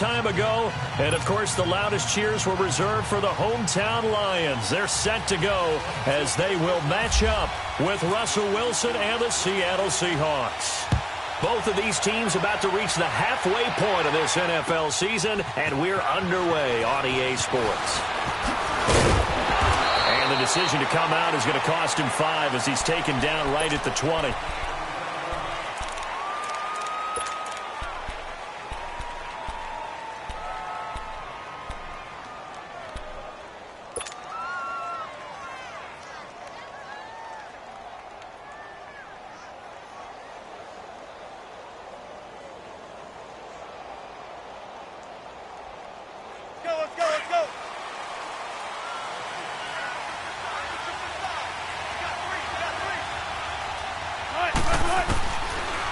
time ago. And, of course, the loudest cheers were reserved for the hometown Lions. They're set to go as they will match up with Russell Wilson and the Seattle Seahawks. Both of these teams about to reach the halfway point of this NFL season, and we're underway on EA Sports. And the decision to come out is going to cost him 5 as he's taken down right at the 20.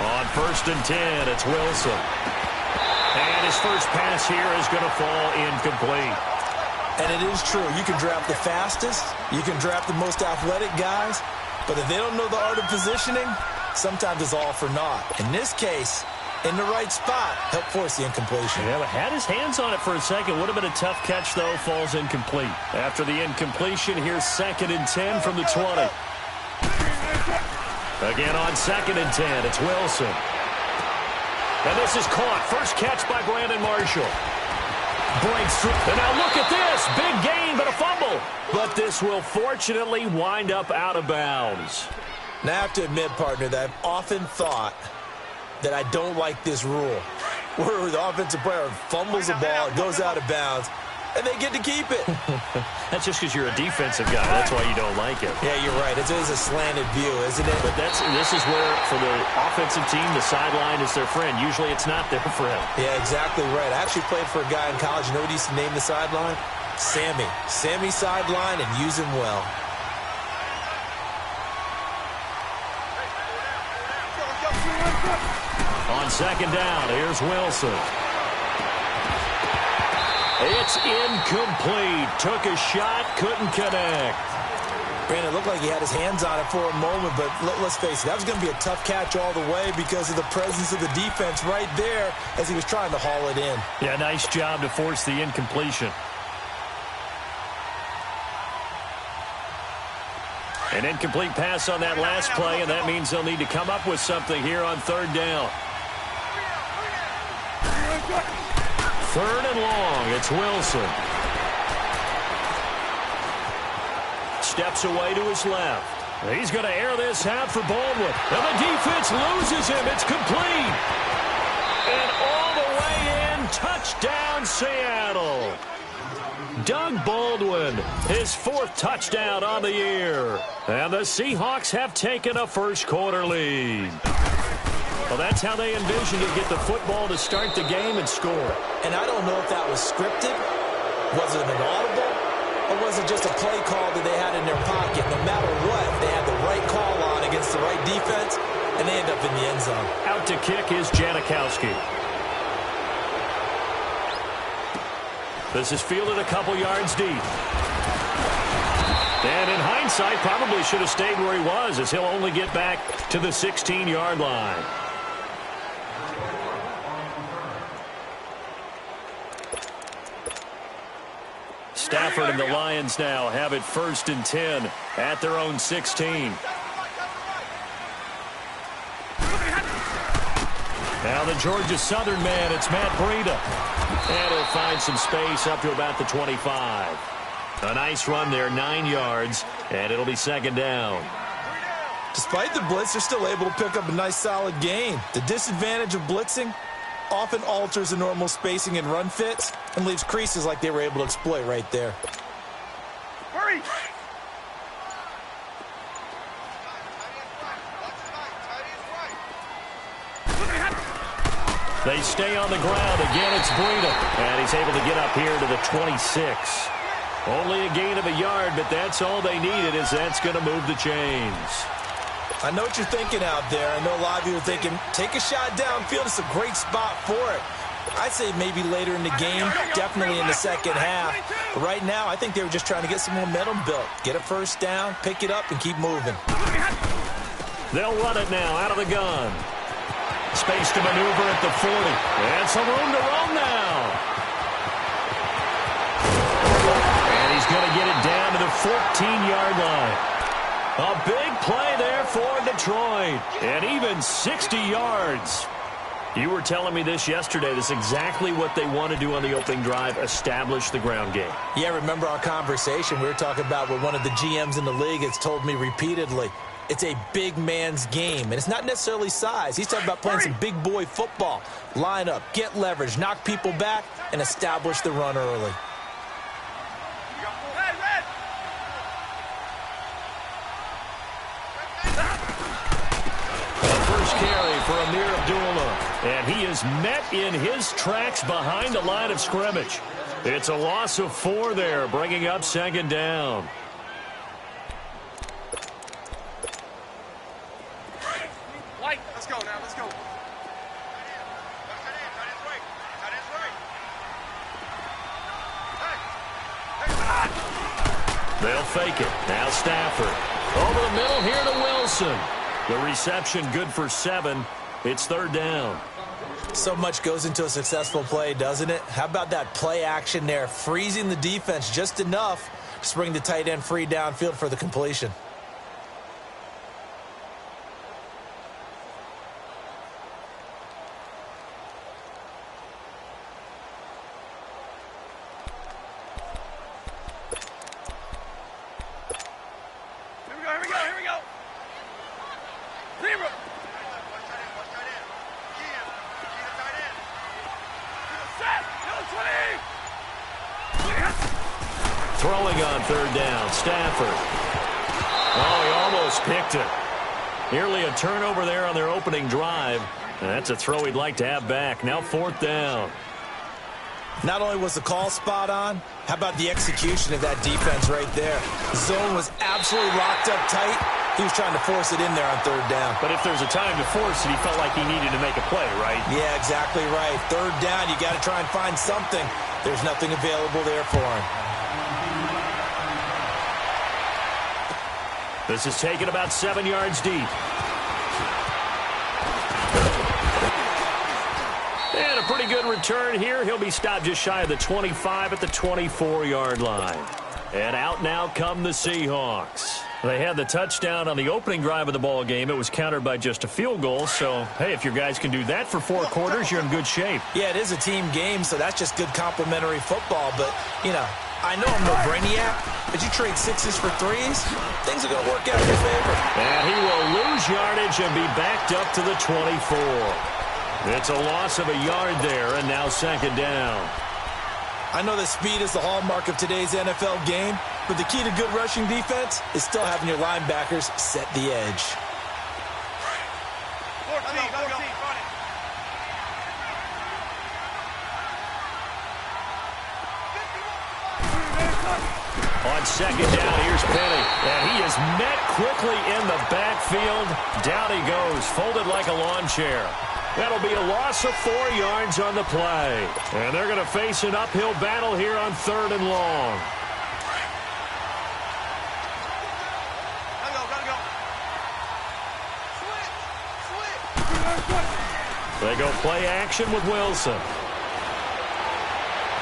On 1st and 10, it's Wilson. And his first pass here is going to fall incomplete. And it is true. You can draft the fastest. You can draft the most athletic guys. But if they don't know the art of positioning, sometimes it's all for naught. In this case, in the right spot, help force the incompletion. Yeah, but had his hands on it for a second. Would have been a tough catch, though. Falls incomplete. After the incompletion, here's 2nd and 10 from the 20. Again on 2nd and 10, it's Wilson. And this is caught. First catch by Brandon Marshall. Breaks through. And now look at this. Big gain, but a fumble. But this will fortunately wind up out of bounds. Now, I have to admit, partner, that I've often thought that I don't like this rule, where the offensive player fumbles the ball, it goes out of bounds, and they get to keep it. That's just because you're a defensive guy. That's why you don't like it. Yeah, you're right. It is a slanted view, isn't it? But this is where, for the offensive team, the sideline is their friend. Usually it's not their friend. Yeah, exactly right. I actually played for a guy in college. You know what he used to name the sideline? Sammy. Sammy sideline, and use him well. On 2nd down, here's Wilson. It's incomplete. Took a shot, couldn't connect. Brandon, it looked like he had his hands on it for a moment, but let's face it, that was going to be a tough catch all the way because of the presence of the defense right there as he was trying to haul it in. Yeah, nice job to force the incompletion. An incomplete pass on that last play, and that means they'll need to come up with something here on 3rd down. 3rd and long, it's Wilson. Steps away to his left. He's going to air this out for Baldwin. And the defense loses him. It's complete. And all the way in, touchdown Seattle. Doug Baldwin, his 4th touchdown on the year. And the Seahawks have taken a first-quarter lead. Well, that's how they envisioned to get the football to start the game and score. And I don't know if that was scripted. Was it an audible? Or was it just a play call that they had in their pocket? No matter what, they had the right call on against the right defense, and they end up in the end zone. Out to kick is Janikowski. This is fielded a couple yards deep. And in hindsight, probably should have stayed where he was, as he'll only get back to the 16-yard line. Stafford and the Lions now have it 1st and 10 at their own 16. Now the Georgia Southern man, it's Matt Breida. And he'll find some space up to about the 25. A nice run there, 9 yards, and it'll be 2nd down. Despite the blitz, they're still able to pick up a nice solid gain. The disadvantage of blitzing often alters the normal spacing and run fits and leaves creases like they were able to exploit right there. Hurry! They stay on the ground. Again, it's Breida. And he's able to get up here to the 26. Only a gain of a yard, but that's all they needed, as that's going to move the chains. I know what you're thinking out there. I know a lot of you are thinking, take a shot downfield. It's a great spot for it. I'd say maybe later in the game, definitely in the second half. But right now, I think they were just trying to get some momentum built. Get a first down, pick it up, and keep moving. They'll run it now out of the gun. Space to maneuver at the 40. And some room to roam now. 14-yard line. A big play there for Detroit. And even 60 yards. You were telling me this yesterday. This is exactly what they want to do on the opening drive, establish the ground game. Yeah, remember our conversation? We were talking about what one of the GMs in the league has told me repeatedly. It's a big man's game, and it's not necessarily size. He's talking about playing some big boy football. Line up, get leverage, knock people back, and establish the run early. First carry for Amir Abdullah. And he is met in his tracks behind the line of scrimmage. It's a loss of 4 there, bringing up second down. Let's go now, let's go. They'll fake it. Now Stafford. Over the middle here to Wilson. The reception good for 7. It's third down. So much goes into a successful play, doesn't it? How about that play action there? Freezing the defense just enough to bring the tight end free downfield for the completion. Throwing on third down, Stafford. Oh, he almost picked it. Nearly a turnover there on their opening drive. And that's a throw he'd like to have back. Now fourth down. Not only was the call spot on, how about the execution of that defense right there? The zone was absolutely locked up tight. He was trying to force it in there on third down. But if there's a time to force it, he felt like he needed to make a play, right? Yeah, exactly right. Third down, you got to try and find something. There's nothing available there for him. This is taken about 7 yards deep. And a pretty good return here. He'll be stopped just shy of the 25 at the 24-yard line. And out now come the Seahawks. They had the touchdown on the opening drive of the ball game. It was countered by just a field goal. So, hey, if your guys can do that for 4 quarters, you're in good shape. Yeah, it is a team game, so that's just good complimentary football. But, you know, I know I'm no brainiac, but you trade 6s for 3s, things are going to work out in your favor. And he will lose yardage and be backed up to the 24. It's a loss of a yard there, and now second down. I know that speed is the hallmark of today's NFL game, but the key to good rushing defense is still having your linebackers set the edge. On second down, here's Penny. And he is met quickly in the backfield. Down he goes, folded like a lawn chair. That'll be a loss of 4 yards on the play. And they're going to face an uphill battle here on third and long. They go play action with Wilson.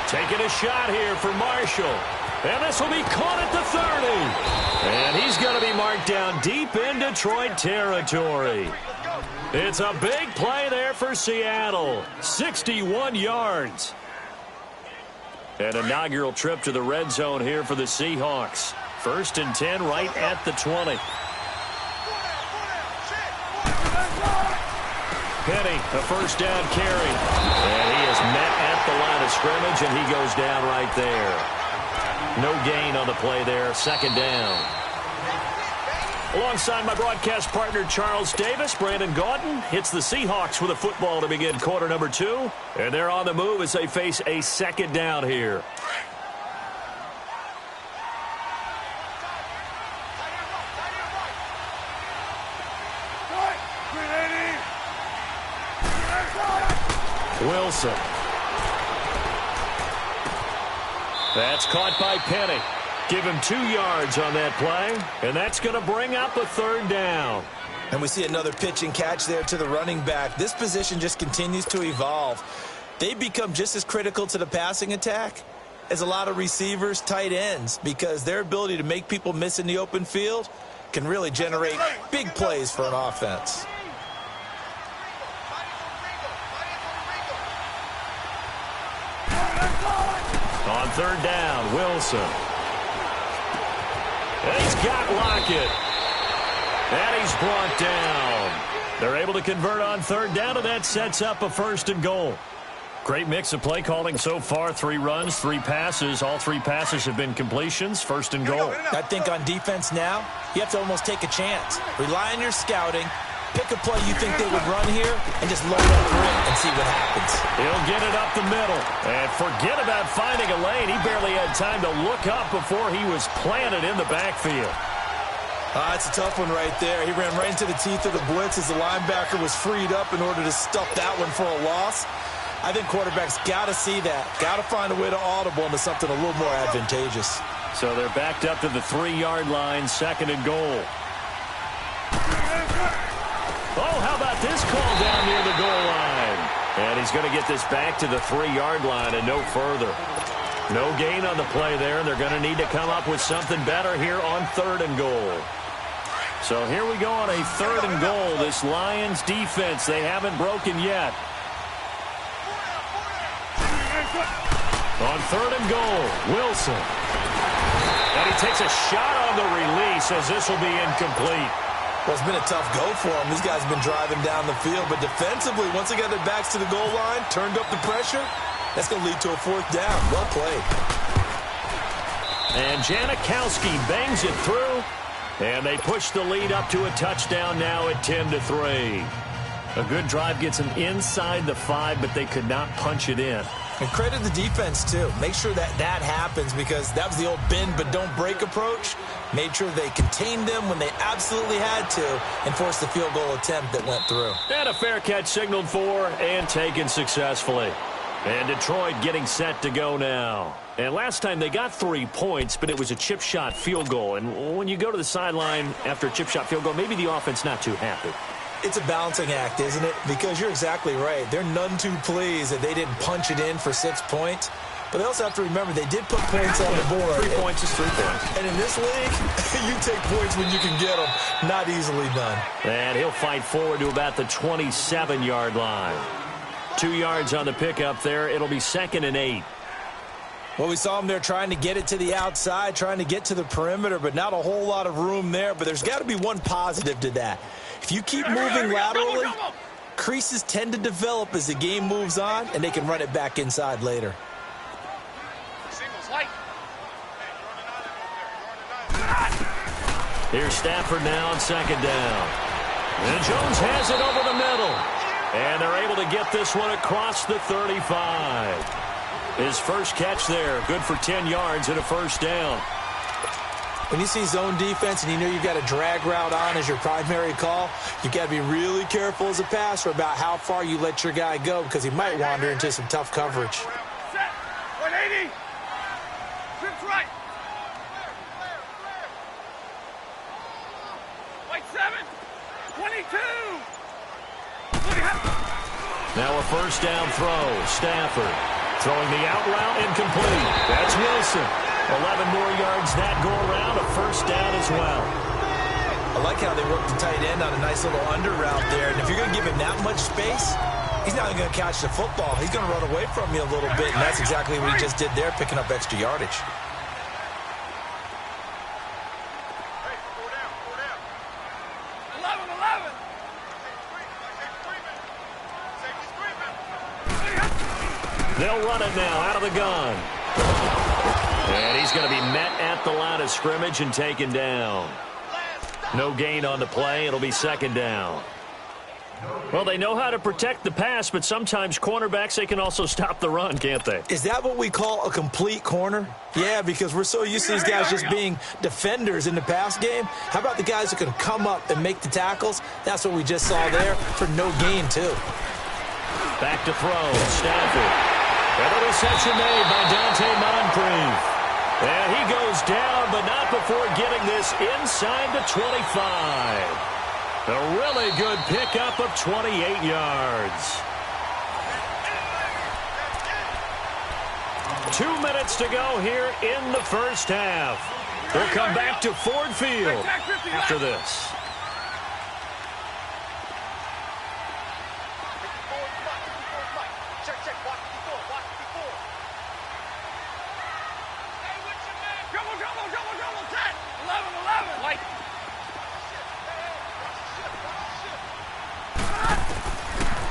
Taking a shot here for Marshall. And this will be caught at the 30. And he's going to be marked down deep in Detroit territory. It's a big play there for Seattle. 61 yards. An inaugural trip to the red zone here for the Seahawks. 1st and 10 right at the 20. Penny, a first down carry. And he is met at the line of scrimmage, and he goes down right there. No gain on the play there. Second down. Alongside my broadcast partner, Charles Davis, Brandon Gaudin hits the Seahawks with a football to begin quarter number 2. And they're on the move as they face a second down here. Wilson. That's caught by Penny. Give him 2 yards on that play, and that's going to bring up a third down. And we see another pitch and catch there to the running back. This position just continues to evolve. They become just as critical to the passing attack is a lot of receivers, tight ends, because their ability to make people miss in the open field can really generate big plays for an offense. On third down, Wilson. And he's got Lockett. And he's brought down. They're able to convert on third down, and that sets up a 1st and goal. Great mix of play calling so far. 3 runs, 3 passes. All 3 passes have been completions. 1st and goal. I think on defense now, you have to almost take a chance. Rely on your scouting. Pick a play you think they would run here and just load up for it and see what happens. He'll get it up the middle. And forget about finding a lane. He barely had time to look up before he was planted in the backfield. That's a tough one right there. He ran right into the teeth of the blitz as the linebacker was freed up in order to stuff that one for a loss. I think quarterbacks got to see that. Got to find a way to audible into something a little more advantageous. So they're backed up to the 3-yard line, 2nd and goal. Oh, how about this call down near the goal line? And he's going to get this back to the 3-yard line and no further. No gain on the play there, and they're going to need to come up with something better here on 3rd and goal. So here we go on a 3rd and goal. This Lions defense, they haven't broken yet. On 3rd and goal, Wilson. And he takes a shot on the release as this will be incomplete. Well, it's been a tough go for him. These guys have been driving down the field, but defensively, once they got their backs to the goal line, turned up the pressure, that's going to lead to a 4th down. Well played. And Janikowski bangs it through, and they push the lead up to a touchdown now at 10-3. A good drive gets them inside the 5, but they could not punch it in. And credit the defense, too. Make sure that happens, because that was the old bend but don't break approach. Made sure they contained them when they absolutely had to and forced the field goal attempt that went through. And a fair catch signaled for and taken successfully. And Detroit getting set to go now. And last time they got 3 points, but it was a chip shot field goal. And when you go to the sideline after a chip shot field goal, maybe the offense not too happy. It's a balancing act, isn't it? Because you're exactly right. They're none too pleased that they didn't punch it in for 6 points. But they also have to remember they did put points on the board. 3 points is 3 points. And in this league, you take points when you can get them. Not easily done. And he'll fight forward to about the 27-yard line. 2 yards on the pickup there. It'll be 2nd and 8. Well, we saw him there trying to get it to the outside, trying to get to the perimeter, but not a whole lot of room there. But there's got to be one positive to that. If you keep moving laterally, creases tend to develop as the game moves on, and they can run it back inside later. Here's Stafford now on 2nd down. And Jones has it over the middle. And they're able to get this one across the 35. His first catch there, good for 10 yards and a 1st down. When you see zone defense and you know you've got a drag route on as your primary call, you've got to be really careful as a passer about how far you let your guy go, because he might wander into some tough coverage. Set. 180. Trips right. White 7. 22. Now a 1st down throw. Stafford throwing the out route incomplete. That's Wilson. 11 more yards that go around. A 1st down as well. I like how they work the tight end on a nice little under route there. And if you're going to give him that much space, he's not going to catch the football. He's going to run away from you a little bit, and that's exactly what he just did there, picking up extra yardage. They'll run it now out of the gun. And he's going to be met at the line of scrimmage and taken down. No gain on the play. It'll be 2nd down. Well, they know how to protect the pass, but sometimes cornerbacks, they can also stop the run, can't they? Is that what we call a complete corner? Yeah, because we're so used to these guys just being defenders in the pass game. How about the guys who can come up and make the tackles? That's what we just saw there for no gain, too. Back to throw. Stafford. And a reception made by Dante Moncrief. And he goes down, but not before getting this inside the 25. A really good pickup of 28 yards. 2 minutes to go here in the first half. We'll come back to Ford Field after this.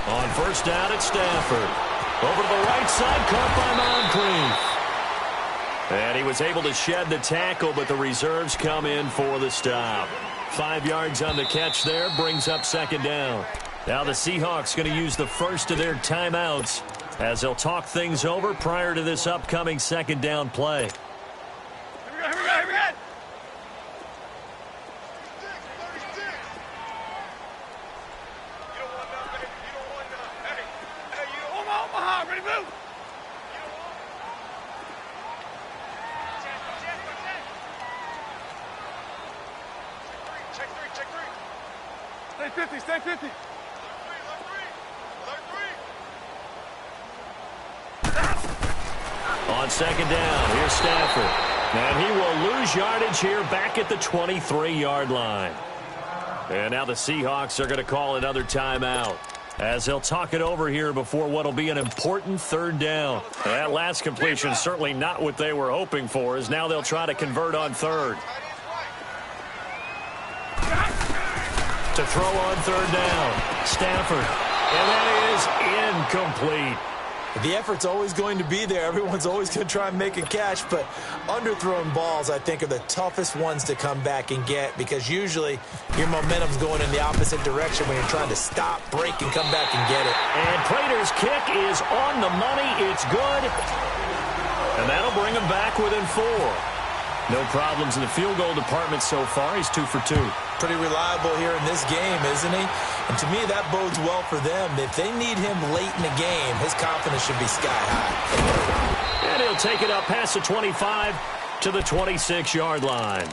On first down, it's Stafford. Over to the right side, caught by Moncrief. And he was able to shed the tackle, but the reserves come in for the stop. 5 yards on the catch there, brings up second down. Now the Seahawks going to use the first of their timeouts as they'll talk things over prior to this upcoming second down play. Here we go. Ready, move! Check three. Stay 50. On second down, here's Stafford. And he will lose yardage here back at the 23-yard line. And now the Seahawks are going to call another timeout as they'll talk it over here before what will be an important third down. That last completion certainly not what they were hoping for, as now they'll try to convert on third. To throw on third down, Stafford. And that is incomplete. The effort's always going to be there. Everyone's always going to try and make a catch, but underthrown balls, I think, are the toughest ones to come back and get because usually your momentum's going in the opposite direction when you're trying to stop, break, and come back and get it. And Prater's kick is on the money. It's good. And that'll bring him back within 4. No problems in the field goal department so far. He's 2 for 2. Pretty reliable here in this game, isn't he? And to me, that bodes well for them. If they need him late in the game, his confidence should be sky high. And he'll take it up past the 25 to the 26-yard line.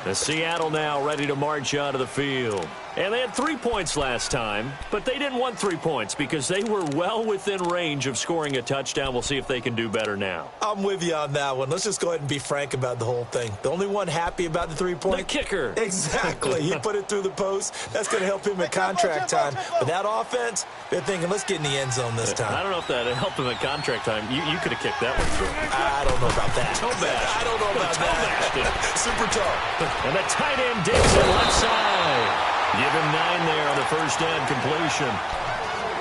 The Seattle now ready to march out of the field. And they had 3 points last time, but they didn't want 3 points because they were well within range of scoring a touchdown. We'll see if they can do better now. I'm with you on that one. Let's just go ahead and be frank about the whole thing. The only one happy about the 3-point? The kicker. Exactly. He put it through the post. That's going to help him at contract time. But that offense, they're thinking, let's get in the end zone this time. I don't know if that helped him at contract time. You could have kicked that one through. I don't know about that. Toe bash. I don't know about that. Super toe. And the tight end digs it left side. Give him 9 there on the first down completion.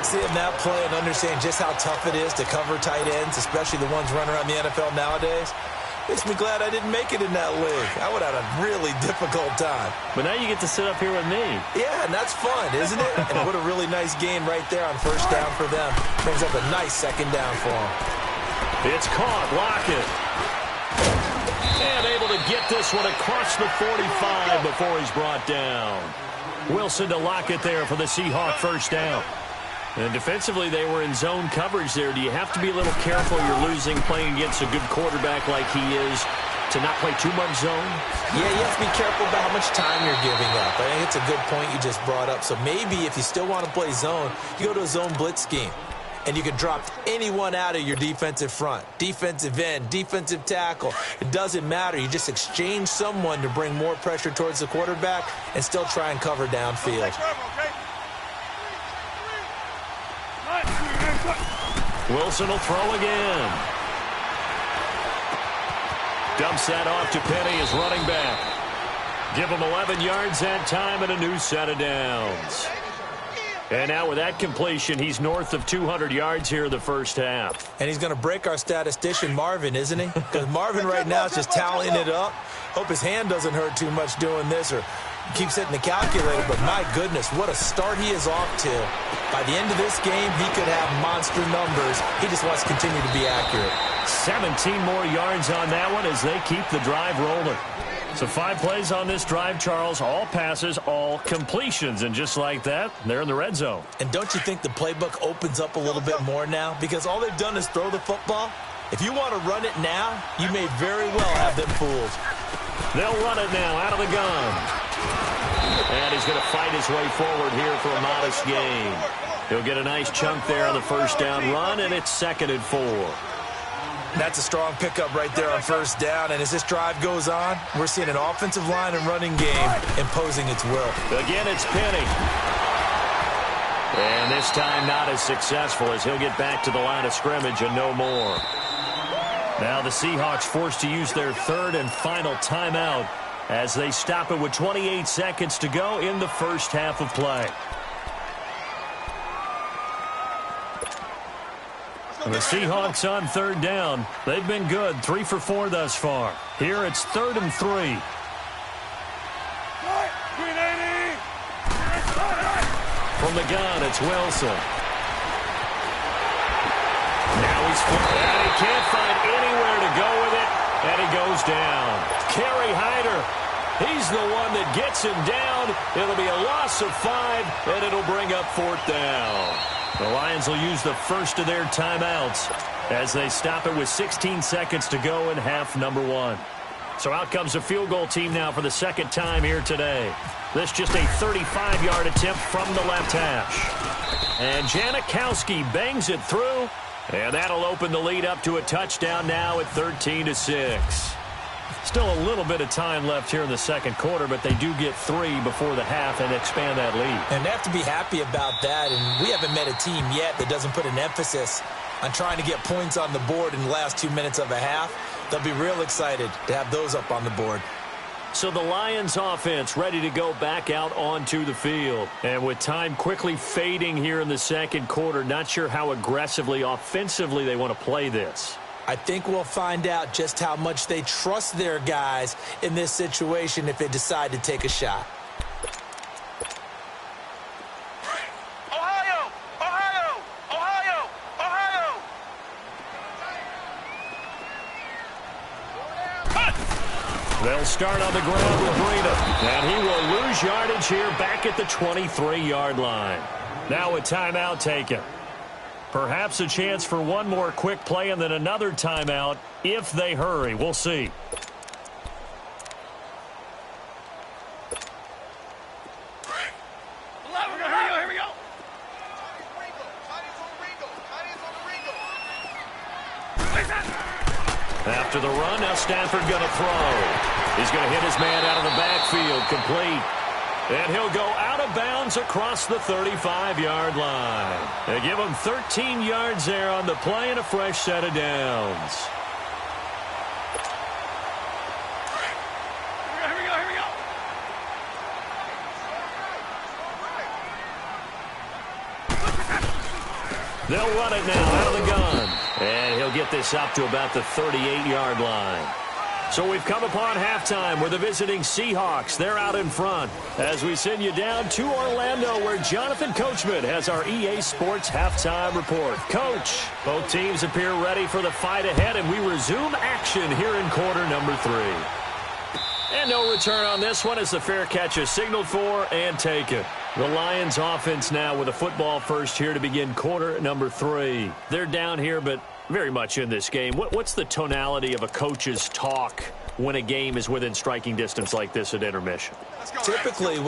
Seeing that play and understand just how tough it is to cover tight ends, especially the ones running around the NFL nowadays, makes me glad I didn't make it in that league. I would have had a really difficult time. But now you get to sit up here with me. Yeah, and that's fun, isn't it? And what a really nice gain right there on first down for them. Brings up a nice second down for them. It's caught. Lockett. And able to get this one across the 45 before he's brought down. Wilson to Lockett there for the Seahawk first down. And defensively, they were in zone coverage there. Do you have to be a little careful? You're losing playing against a good quarterback like he is to not play too much zone? Yeah, you have to be careful about how much time you're giving up. I think it's a good point you just brought up. So maybe if you still want to play zone, you go to a zone blitz scheme. And you can drop anyone out of your defensive front, defensive end, defensive tackle. It doesn't matter. You just exchange someone to bring more pressure towards the quarterback and still try and cover downfield. Wilson will throw again. Dumps that off to Penny as running back. Give him 11 yards that time and a new set of downs. And now with that completion, he's north of 200 yards here in the first half. And he's going to break our statistician, Marvin, isn't he? Because Marvin right now is just tallying it up. Hope his hand doesn't hurt too much doing this or keeps hitting the calculator. But my goodness, what a start he is off to. By the end of this game, he could have monster numbers. He just wants to continue to be accurate. 17 more yards on that one as they keep the drive rolling. So 5 plays on this drive, Charles. All passes, all completions. And just like that, they're in the red zone. And don't you think the playbook opens up a little bit more now? Because all they've done is throw the football. If you want to run it now, you may very well have them fooled. They'll run it now out of the gun. And he's going to fight his way forward here for a modest gain. He'll get a nice chunk there on the first down run, and it's 2nd and 4. That's a strong pickup right there on first down. And as this drive goes on, we're seeing an offensive line and running game imposing its will. Again, it's Penny. And this time not as successful as he'll get back to the line of scrimmage and no more. Now the Seahawks forced to use their third and final timeout as they stop it with 28 seconds to go in the first half of play. The Seahawks on third down. They've been good, 3 for 4 thus far. Here it's 3rd and 3. From the gun, it's Wilson. Now he's flipped, and he can't find anywhere to go with it, and he goes down. Kerry Hyder, he's the one that gets him down. It'll be a loss of 5, and it'll bring up 4th down. The Lions will use the first of their timeouts as they stop it with 16 seconds to go in half number 1. So out comes a field goal team now for the second time here today. This just a 35-yard attempt from the left hash. And Janikowski bangs it through, and that'll open the lead up to a touchdown now at 13-6. Still a little bit of time left here in the second quarter, but they do get 3 before the half and expand that lead. And they have to be happy about that, and we haven't met a team yet that doesn't put an emphasis on trying to get points on the board in the last 2 minutes of a half. They'll be real excited to have those up on the board. So the Lions offense ready to go back out onto the field. And with time quickly fading here in the second quarter, not sure how aggressively, offensively they want to play this. I think we'll find out just how much they trust their guys in this situation if they decide to take a shot. Ohio! Ohio! Ohio! Ohio! They'll start on the ground with Breida, and he will lose yardage here back at the 23-yard line. Now a timeout taken. Perhaps a chance for one more quick play and then another timeout if they hurry. We'll see. Here we go. After the run, now Stafford going to throw. He's going to hit his man out of the backfield, complete. And he'll go out of bounds across the 35-yard line. They give him 13 yards there on the play and a fresh set of downs. Here we go. They'll run it now out of the gun. And he'll get this up to about the 38-yard line. So we've come upon halftime where the visiting Seahawks, they're out in front. As we send you down to Orlando where Jonathan Coachman has our EA Sports halftime report. Coach, both teams appear ready for the fight ahead, and we resume action here in quarter number 3. And no return on this one as the fair catch is signaled for and taken. The Lions offense now with a football first here to begin quarter number 3. They're down here, but very much in this game. What's the tonality of a coach's talk when a game is within striking distance like this at intermission? Typically,